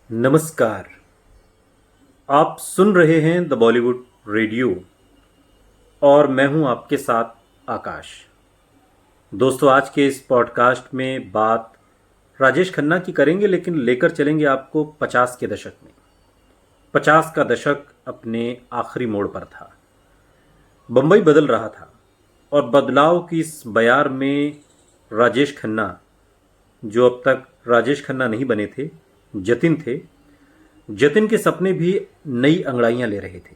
नमस्कार। आप सुन रहे हैं द बॉलीवुड रेडियो और मैं हूं आपके साथ आकाश। दोस्तों, आज के इस पॉडकास्ट में बात राजेश खन्ना की करेंगे, लेकिन लेकर चलेंगे आपको 50 के दशक में। 50 का दशक अपने आखिरी मोड़ पर था। बम्बई बदल रहा था और बदलाव की इस बयार में राजेश खन्ना, जो अब तक राजेश खन्ना नहीं बने थे, जतिन थे। जतिन के सपने भी नई अंगड़ाइयां ले रहे थे।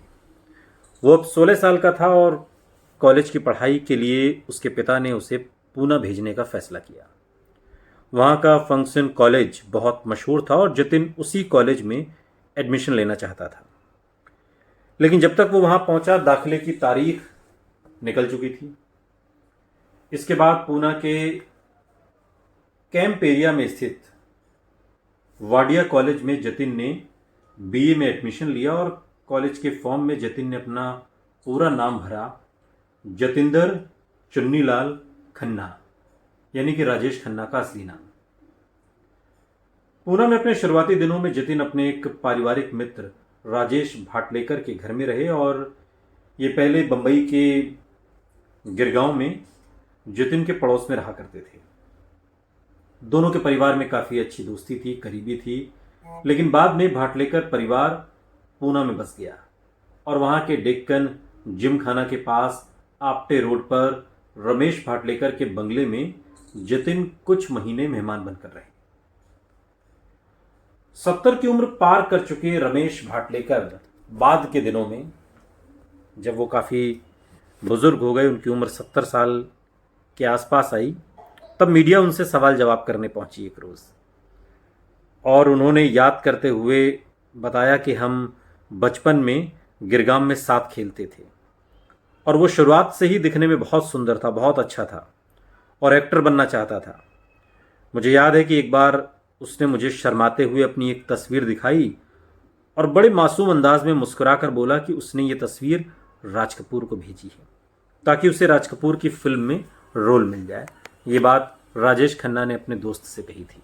वो अब 16 साल का था और कॉलेज की पढ़ाई के लिए उसके पिता ने उसे पूना भेजने का फैसला किया। वहाँ का फंक्शन कॉलेज बहुत मशहूर था और जतिन उसी कॉलेज में एडमिशन लेना चाहता था। लेकिन जब तक वो वहाँ पहुंचा, दाखिले की तारीख निकल चुकी थी। इसके बाद पूना के कैंप एरिया में स्थित वाडिया कॉलेज में जतिन ने बीए में एडमिशन लिया और कॉलेज के फॉर्म में जतिन ने अपना पूरा नाम भरा, जतिंदर चुन्नीलाल खन्ना, यानी कि राजेश खन्ना का असली नाम। पूना में अपने शुरुआती दिनों में जतिन अपने एक पारिवारिक मित्र राजेश भाटलेकर के घर में रहे और ये पहले बंबई के गिरगांव में जतिन के पड़ोस में रहा करते थे। दोनों के परिवार में काफ़ी अच्छी दोस्ती थी, करीबी थी। लेकिन बाद में भाटलेकर परिवार पूना में बस गया और वहाँ के डेक्कन जिमखाना के पास आपटे रोड पर रमेश भाटलेकर के बंगले में जतिन कुछ महीने मेहमान बनकर रहे। 70 की उम्र पार कर चुके रमेश भाटलेकर बाद के दिनों में, जब वो काफ़ी बुजुर्ग हो गए, उनकी उम्र 70 साल के आसपास आई, तब मीडिया उनसे सवाल जवाब करने पहुंची एक रोज़। और उन्होंने याद करते हुए बताया कि हम बचपन में गिरगाम में साथ खेलते थे और वो शुरुआत से ही दिखने में बहुत सुंदर था, बहुत अच्छा था और एक्टर बनना चाहता था। मुझे याद है कि एक बार उसने मुझे शर्माते हुए अपनी एक तस्वीर दिखाई और बड़े मासूम अंदाज में मुस्कुराकर बोला कि उसने ये तस्वीर राज कपूर को भेजी है ताकि उसे राज कपूर की फिल्म में रोल मिल जाए। ये बात राजेश खन्ना ने अपने दोस्त से कही थी।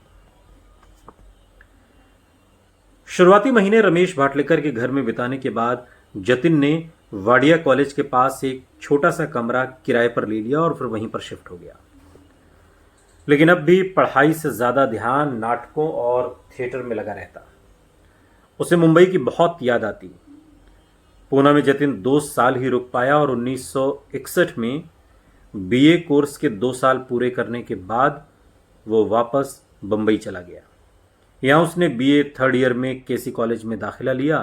शुरुआती महीने रमेश भाटलेकर के घर में बिताने के बाद जतिन ने वाडिया कॉलेज के पास एक छोटा सा कमरा किराए पर ले लिया और फिर वहीं पर शिफ्ट हो गया। लेकिन अब भी पढ़ाई से ज़्यादा ध्यान नाटकों और थिएटर में लगा रहता। उसे मुंबई की बहुत याद आती। पूना में जतिन 2 साल ही रुक पाया और 1961 में बीए कोर्स के 2 साल पूरे करने के बाद वो वापस बंबई चला गया। यहाँ उसने बीए थर्ड ईयर में केसी कॉलेज में दाखिला लिया।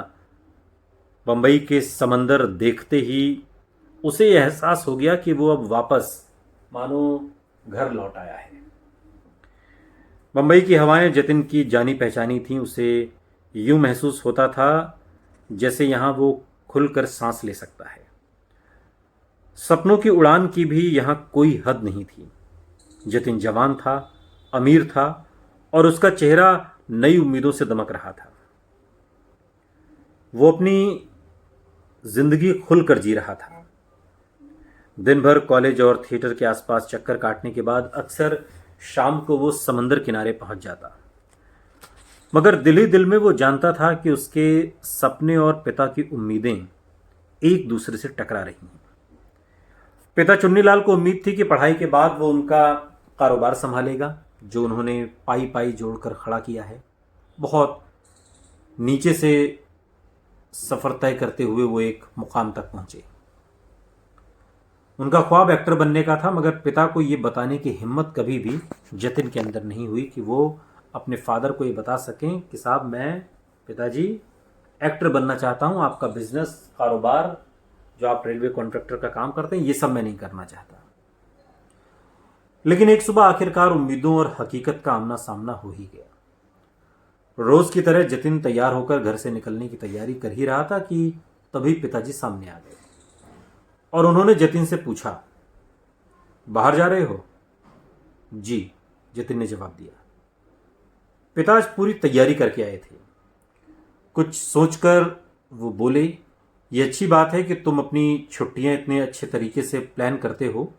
बंबई के समंदर देखते ही उसे यह एहसास हो गया कि वो अब वापस मानो घर लौट आया है। बंबई की हवाएं जतिन की जानी पहचानी थीं। उसे यूं महसूस होता था जैसे यहाँ वो खुलकर सांस ले सकता है। सपनों की उड़ान की भी यहाँ कोई हद नहीं थी। जतिन जवान था, अमीर था और उसका चेहरा नई उम्मीदों से दमक रहा था। वो अपनी जिंदगी खुलकर जी रहा था। दिन भर कॉलेज और थिएटर के आसपास चक्कर काटने के बाद अक्सर शाम को वो समंदर किनारे पहुंच जाता। मगर दिल ही दिल में वो जानता था कि उसके सपने और पिता की उम्मीदें एक दूसरे से टकरा रही हैं। पिता चुन्नीलाल को उम्मीद थी कि पढ़ाई के बाद वो उनका कारोबार संभालेगा, जो उन्होंने पाई पाई जोड़कर खड़ा किया है। बहुत नीचे से सफ़र तय करते हुए वो एक मुकाम तक पहुंचे। उनका ख्वाब एक्टर बनने का था, मगर पिता को ये बताने की हिम्मत कभी भी जतिन के अंदर नहीं हुई कि वो अपने फादर को ये बता सकें कि साहब, मैं पिताजी एक्टर बनना चाहता हूँ, आपका बिजनेस कारोबार, जो आप रेलवे कॉन्ट्रैक्टर का काम करते हैं, ये सब मैं नहीं करना चाहता। लेकिन एक सुबह आखिरकार उम्मीदों और हकीकत का आमना सामना हो ही गया। रोज की तरह जतिन तैयार होकर घर से निकलने की तैयारी कर ही रहा था कि तभी पिताजी सामने आ गए और उन्होंने जतिन से पूछा, बाहर जा रहे हो? जी, जतिन ने जवाब दिया। पिता आज पूरी तैयारी करके आए थे। कुछ सोचकर वो बोले, ये अच्छी बात है कि तुम अपनी छुट्टियां इतने अच्छे तरीके से प्लान करते हो।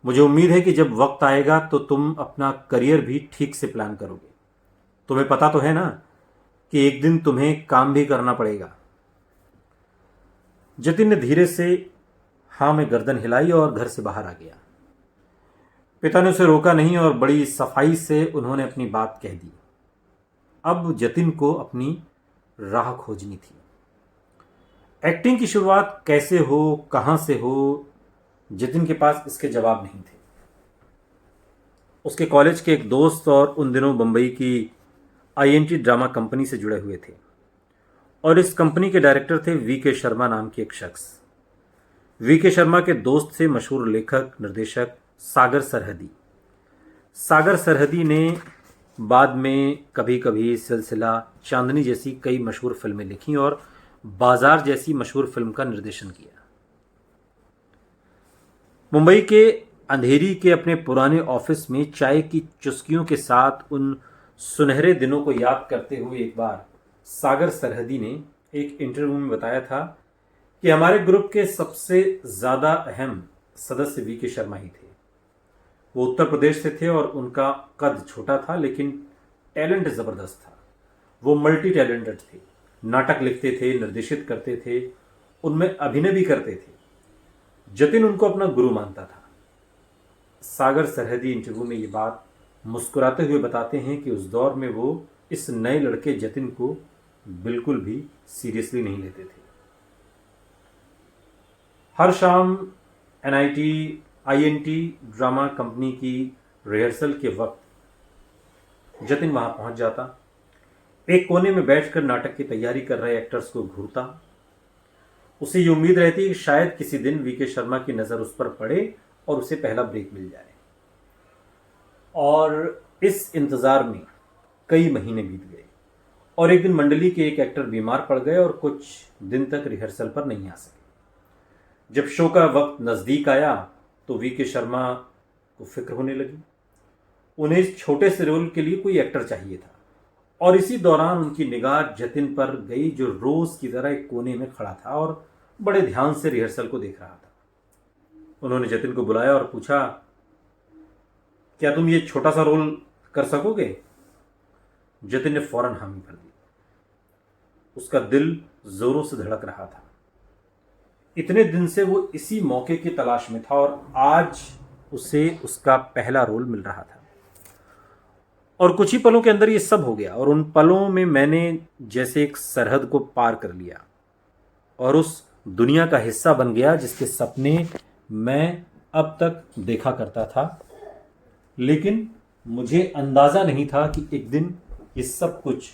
मुझे उम्मीद है कि जब वक्त आएगा तो तुम अपना करियर भी ठीक से प्लान करोगे। तुम्हें पता तो है ना कि एक दिन तुम्हें काम भी करना पड़ेगा। जतिन ने धीरे से हाँ में गर्दन हिलाई और घर से बाहर आ गया। पिता ने उसे रोका नहीं और बड़ी सफाई से उन्होंने अपनी बात कह दी। अब जतिन को अपनी राह खोजनी थी। एक्टिंग की शुरुआत कैसे हो, कहां से हो, जतिन के पास इसके जवाब नहीं थे। उसके कॉलेज के एक दोस्त और उन दिनों बंबई की आईएनटी ड्रामा कंपनी से जुड़े हुए थे और इस कंपनी के डायरेक्टर थे वीके शर्मा नाम के एक शख्स। वीके शर्मा के दोस्त थे मशहूर लेखक निर्देशक सागर सरहदी। सागर सरहदी ने बाद में कभी कभी सिलसिला, चांदनी जैसी कई मशहूर फिल्में लिखी और बाजार जैसी मशहूर फिल्म का निर्देशन किया। मुंबई के अंधेरी के अपने पुराने ऑफिस में चाय की चुस्कियों के साथ उन सुनहरे दिनों को याद करते हुए एक बार सागर सरहदी ने एक इंटरव्यू में बताया था कि हमारे ग्रुप के सबसे ज्यादा अहम सदस्य वीके शर्मा ही थे। वो उत्तर प्रदेश से थे और उनका कद छोटा था लेकिन टैलेंट जबरदस्त था। वो मल्टी टैलेंटेड थे, नाटक लिखते थे, निर्देशित करते थे, उनमें अभिनय भी करते थे। जतिन उनको अपना गुरु मानता था। सागर सरहदी इंटरव्यू में ये बात मुस्कुराते हुए बताते हैं कि उस दौर में वो इस नए लड़के जतिन को बिल्कुल भी सीरियसली नहीं लेते थे। हर शाम एनआईटी आईएनटी ड्रामा कंपनी की रिहर्सल के वक्त जतिन वहां पहुंच जाता। एक कोने में बैठकर नाटक की तैयारी कर रहे एक्टर्स को घूरता। उसे ये उम्मीद रहती कि शायद किसी दिन वीके शर्मा की नजर उस पर पड़े और उसे पहला ब्रेक मिल जाए। और इस इंतजार में कई महीने बीत गए और एक दिन मंडली के एक एक्टर बीमार पड़ गए और कुछ दिन तक रिहर्सल पर नहीं आ सके। जब शो का वक्त नजदीक आया तो वीके शर्मा को फिक्र होने लगी। उन्हें इस छोटे से रोल के लिए कोई एक्टर चाहिए था और इसी दौरान उनकी निगाह जतिन पर गई, जो रोज की तरह एक कोने में खड़ा था और बड़े ध्यान से रिहर्सल को देख रहा था। उन्होंने जतिन को बुलाया और पूछा, क्या तुम ये छोटा सा रोल कर सकोगे? जतिन ने फौरन हामी भर दी। उसका दिल जोरों से धड़क रहा था। इतने दिन से वो इसी मौके की तलाश में था और आज उसे उसका पहला रोल मिल रहा था। और कुछ ही पलों के अंदर ये सब हो गया और उन पलों में मैंने जैसे एक सरहद को पार कर लिया और उस दुनिया का हिस्सा बन गया जिसके सपने मैं अब तक देखा करता था, लेकिन मुझे अंदाजा नहीं था कि एक दिन ये सब कुछ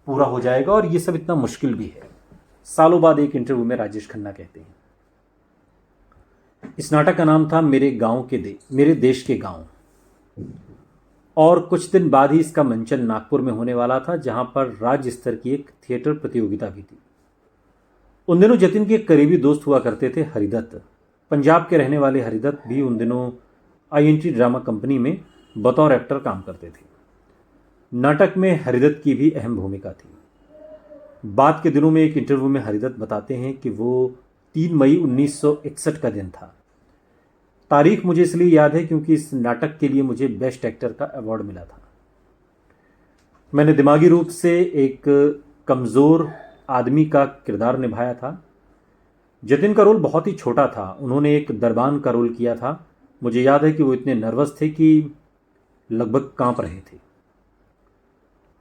पूरा हो जाएगा और ये सब इतना मुश्किल भी है। सालों बाद एक इंटरव्यू में राजेश खन्ना कहते हैं, इस नाटक का नाम था मेरे देश के गांव और कुछ दिन बाद ही इसका मंचन नागपुर में होने वाला था, जहां पर राज्य स्तर की एक थिएटर प्रतियोगिता भी थी। उन दिनों जतिन के करीबी दोस्त हुआ करते थे हरिदत्त। पंजाब के रहने वाले हरिदत्त भी उन दिनों आईएनटी ड्रामा कंपनी में बतौर एक्टर काम करते थे। नाटक में हरिदत्त की भी अहम भूमिका थी। बाद के दिनों में एक इंटरव्यू में हरिदत्त बताते हैं कि वो 3 मई 1961 का दिन था। तारीख मुझे इसलिए याद है क्योंकि इस नाटक के लिए मुझे बेस्ट एक्टर का अवार्ड मिला था। मैंने दिमागी रूप से एक कमज़ोर आदमी का किरदार निभाया था। जतिन का रोल बहुत ही छोटा था। उन्होंने एक दरबान का रोल किया था। मुझे याद है कि वो इतने नर्वस थे कि लगभग कांप रहे थे।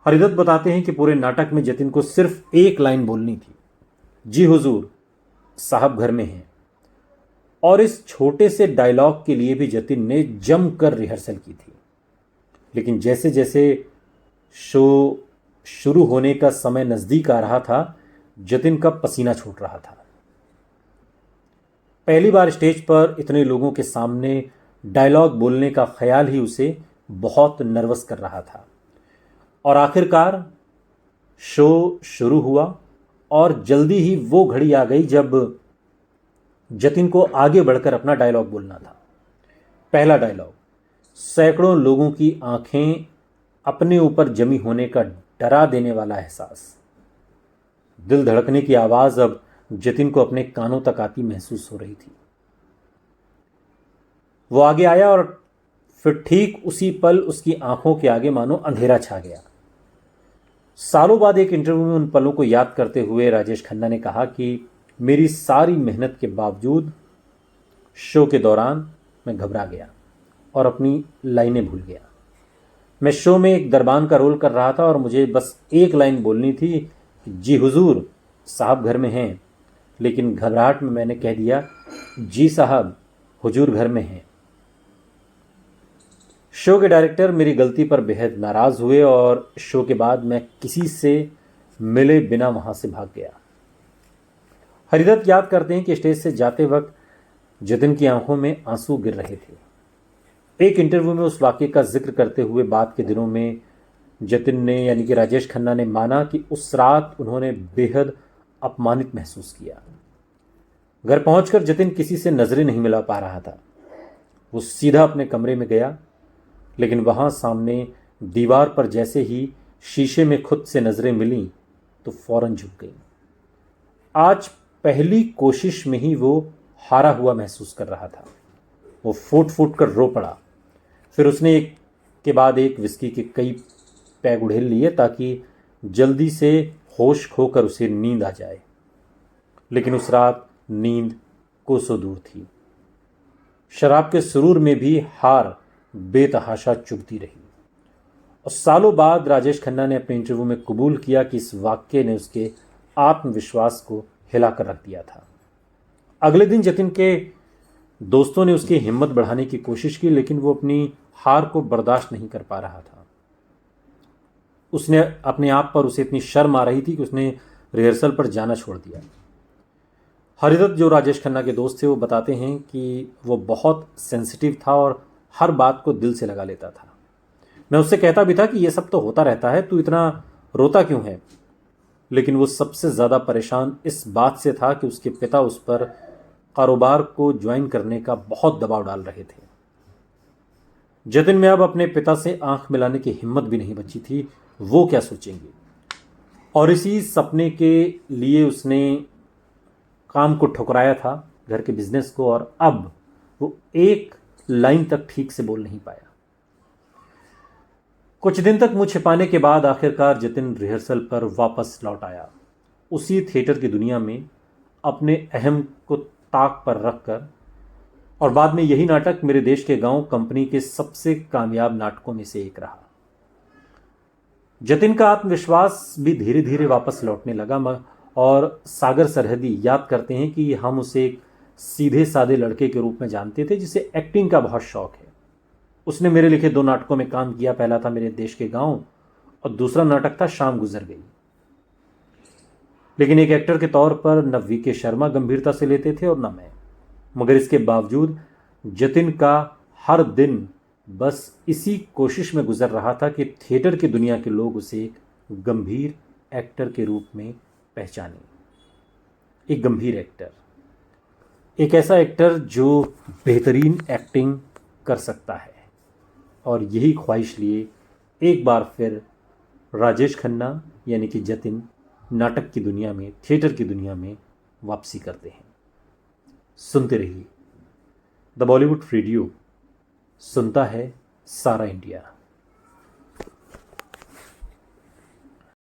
हरिदत्त बताते हैं कि पूरे नाटक में जतिन को सिर्फ एक लाइन बोलनी थी, जी हुजूर, साहब घर में हैं। और इस छोटे से डायलॉग के लिए भी जतिन ने जमकर रिहर्सल की थी। लेकिन जैसे जैसे शो शुरू होने का समय नजदीक आ रहा था, जतिन का पसीना छूट रहा था। पहली बार स्टेज पर इतने लोगों के सामने डायलॉग बोलने का ख्याल ही उसे बहुत नर्वस कर रहा था। और आखिरकार शो शुरू हुआ और जल्दी ही वो घड़ी आ गई जब जतिन को आगे बढ़कर अपना डायलॉग बोलना था। पहला डायलॉग। सैकड़ों लोगों की आंखें अपने ऊपर जमी होने का डरा देने वाला एहसास। दिल धड़कने की आवाज अब जतिन को अपने कानों तक आती महसूस हो रही थी। वो आगे आया और फिर ठीक उसी पल उसकी आंखों के आगे मानो अंधेरा छा गया। सालों बाद एक इंटरव्यू में उन पलों को याद करते हुए राजेश खन्ना ने कहा कि मेरी सारी मेहनत के बावजूद शो के दौरान मैं घबरा गया और अपनी लाइनें भूल गया। मैं शो में एक दरबान का रोल कर रहा था और मुझे बस एक लाइन बोलनी थी कि जी हुजूर, साहब घर में हैं, लेकिन घबराहट में मैंने कह दिया जी साहब, हुजूर घर में हैं। शो के डायरेक्टर मेरी गलती पर बेहद नाराज हुए और शो के बाद मैं किसी से मिले बिना वहां से भाग गया। हरिदत्त याद करते हैं कि स्टेज से जाते वक्त जतिन की आंखों में आंसू गिर रहे थे। एक इंटरव्यू में उस वाक्य का जिक्र करते हुए बाद के दिनों में जतिन ने यानी कि राजेश खन्ना ने माना कि उस रात उन्होंने बेहद अपमानित महसूस किया। घर पहुंचकर जतिन किसी से नजरें नहीं मिला पा रहा था। वो सीधा अपने कमरे में गया, लेकिन वहां सामने दीवार पर जैसे ही शीशे में खुद से नजरें मिलीं तो फौरन झुक गई। आज पहली कोशिश में ही वो हारा हुआ महसूस कर रहा था। वो फूट फूट कर रो पड़ा। फिर उसने एक के बाद एक विस्की के कई पैग उड़ेल लिए ताकि जल्दी से होश खोकर उसे नींद आ जाए। लेकिन उस रात नींद कोसों दूर थी। शराब के सुरूर में भी हार बेतहाशा चुभती रही। और सालों बाद राजेश खन्ना ने अपने इंटरव्यू में कबूल किया कि इस वाक्य ने उसके आत्मविश्वास को हिलाकर रख दिया था। अगले दिन जतिन के दोस्तों ने उसकी हिम्मत बढ़ाने की कोशिश की, लेकिन वो अपनी हार को बर्दाश्त नहीं कर पा रहा था। उसने अपने आप पर उसे इतनी शर्म आ रही थी कि उसने रिहर्सल पर जाना छोड़ दिया। हरिदत्त जो राजेश खन्ना के दोस्त थे वो बताते हैं कि वो बहुत सेंसिटिव था और हर बात को दिल से लगा लेता था। मैं उससे कहता भी था कि ये सब तो होता रहता है, तू इतना रोता क्यों है। लेकिन वो सबसे ज़्यादा परेशान इस बात से था कि उसके पिता उस पर कारोबार को ज्वाइन करने का बहुत दबाव डाल रहे थे। जतिन में अब अपने पिता से आंख मिलाने की हिम्मत भी नहीं बची थी। वो क्या सोचेंगे। और इसी सपने के लिए उसने काम को ठुकराया था, घर के बिजनेस को, और अब वो एक लाइन तक ठीक से बोल नहीं पाया। कुछ दिन तक मुंह छिपाने के बाद आखिरकार जतिन रिहर्सल पर वापस लौट आया, उसी थिएटर की दुनिया में अपने अहम को ताक पर रखकर। और बाद में यही नाटक मेरे देश के गांव कंपनी के सबसे कामयाब नाटकों में से एक रहा। जतिन का आत्मविश्वास भी धीरे धीरे वापस लौटने लगा। और सागर सरहदी याद करते हैं कि हम उसे एक सीधे साधे लड़के के रूप में जानते थे जिसे एक्टिंग का बहुत शौक है। उसने मेरे लिखे 2 नाटकों में काम किया। पहला था मेरे देश के गांव और दूसरा नाटक था शाम गुजर गई। लेकिन एक एक्टर के तौर पर न वीके शर्मा गंभीरता से लेते थे और न मैं। मगर इसके बावजूद जतिन का हर दिन बस इसी कोशिश में गुजर रहा था कि थिएटर की दुनिया के लोग उसे एक गंभीर एक्टर के रूप में पहचाने। एक गंभीर एक्टर, एक ऐसा एक्टर जो बेहतरीन एक्टिंग कर सकता है। और यही ख्वाहिश लिए एक बार फिर राजेश खन्ना यानी कि जतिन नाटक की दुनिया में, थिएटर की दुनिया में वापसी करते हैं। सुनते रहिए द बॉलीवुड रेडियो, सुनता है सारा इंडिया।